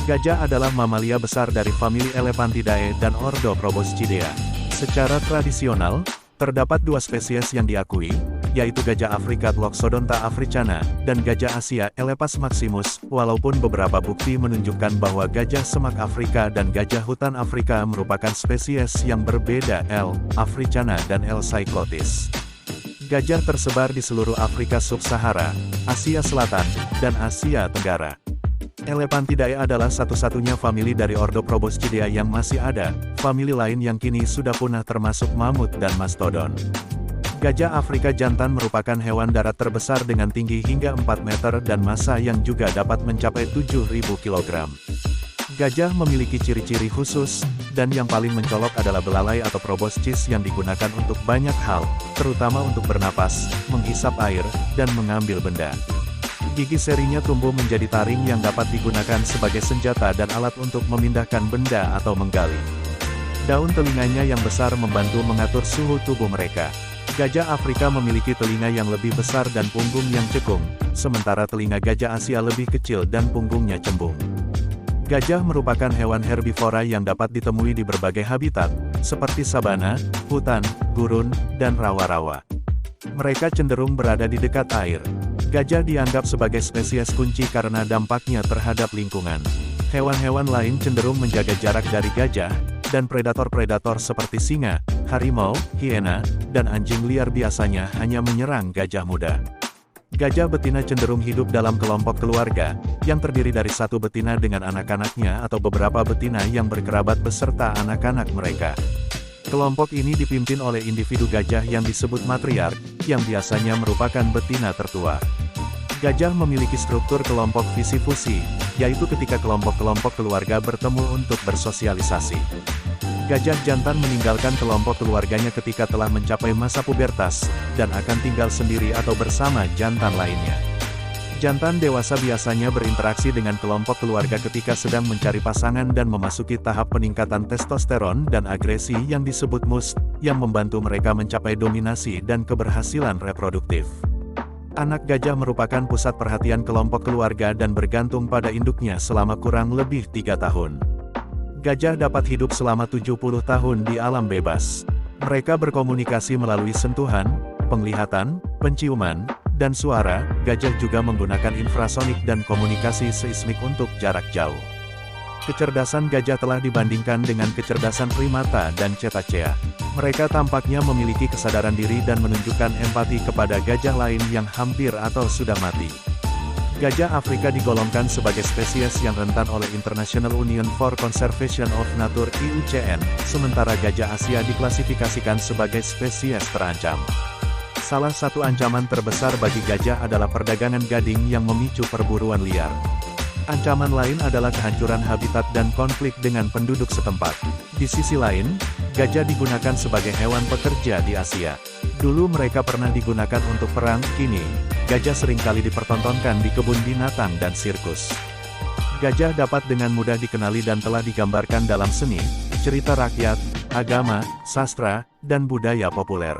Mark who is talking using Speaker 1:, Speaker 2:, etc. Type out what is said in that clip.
Speaker 1: Gajah adalah mamalia besar dari famili Elephantidae dan ordo Proboscidea. Secara tradisional, terdapat dua spesies yang diakui, yaitu gajah Afrika Loxodonta africana, dan gajah Asia Elephas maximus, walaupun beberapa bukti menunjukkan bahwa gajah semak Afrika dan gajah hutan Afrika merupakan spesies yang berbeda L. africana dan L. cyclotis. Gajah tersebar di seluruh Afrika Sub-Sahara, Asia Selatan, dan Asia Tenggara. Elephantidae adalah satu-satunya famili dari ordo Proboscidea yang masih ada, famili lain yang kini sudah punah termasuk mamut dan mastodon. Gajah Afrika jantan merupakan hewan darat terbesar dengan tinggi hingga 4 meter dan massa yang juga dapat mencapai 7.000 kg. Gajah memiliki ciri-ciri khusus, dan yang paling mencolok adalah belalai atau proboscis yang digunakan untuk banyak hal, terutama untuk bernapas, menghisap air, dan mengambil benda. Gigi serinya tumbuh menjadi taring yang dapat digunakan sebagai senjata dan alat untuk memindahkan benda atau menggali. Daun telinganya yang besar membantu mengatur suhu tubuh mereka. Gajah Afrika memiliki telinga yang lebih besar dan punggung yang cekung, sementara telinga gajah Asia lebih kecil dan punggungnya cembung. Gajah merupakan hewan herbivora yang dapat ditemui di berbagai habitat, seperti sabana, hutan, gurun, dan rawa-rawa. Mereka cenderung berada di dekat air. Gajah dianggap sebagai spesies kunci karena dampaknya terhadap lingkungan. Hewan-hewan lain cenderung menjaga jarak dari gajah, dan predator-predator seperti singa, harimau, hiena, dan anjing liar biasanya hanya menyerang gajah muda. Gajah betina cenderung hidup dalam kelompok keluarga, yang terdiri dari satu betina dengan anak-anaknya atau beberapa betina yang berkerabat beserta anak-anak mereka. Kelompok ini dipimpin oleh individu gajah yang disebut matriark, yang biasanya merupakan betina tertua. Gajah memiliki struktur kelompok visi-fusi, yaitu ketika kelompok-kelompok keluarga bertemu untuk bersosialisasi. Gajah jantan meninggalkan kelompok keluarganya ketika telah mencapai masa pubertas, dan akan tinggal sendiri atau bersama jantan lainnya. Jantan dewasa biasanya berinteraksi dengan kelompok keluarga ketika sedang mencari pasangan dan memasuki tahap peningkatan testosteron dan agresi yang disebut musth, yang membantu mereka mencapai dominasi dan keberhasilan reproduktif. Anak gajah merupakan pusat perhatian kelompok keluarga dan bergantung pada induknya selama kurang lebih 3 tahun. Gajah dapat hidup selama 70 tahun di alam bebas. Mereka berkomunikasi melalui sentuhan, penglihatan, penciuman, dan suara. Gajah juga menggunakan infrasonik dan komunikasi seismik untuk jarak jauh. Kecerdasan gajah telah dibandingkan dengan kecerdasan primata dan cetacea. Mereka tampaknya memiliki kesadaran diri dan menunjukkan empati kepada gajah lain yang hampir atau sudah mati. Gajah Afrika digolongkan sebagai spesies yang rentan oleh International Union for Conservation of Nature (IUCN), sementara gajah Asia diklasifikasikan sebagai spesies terancam. Salah satu ancaman terbesar bagi gajah adalah perdagangan gading yang memicu perburuan liar. Ancaman lain adalah kehancuran habitat dan konflik dengan penduduk setempat. Di sisi lain, gajah digunakan sebagai hewan pekerja di Asia. Dulu mereka pernah digunakan untuk perang, kini, gajah seringkali dipertontonkan di kebun binatang dan sirkus. Gajah dapat dengan mudah dikenali dan telah digambarkan dalam seni, cerita rakyat, agama, sastra, dan budaya populer.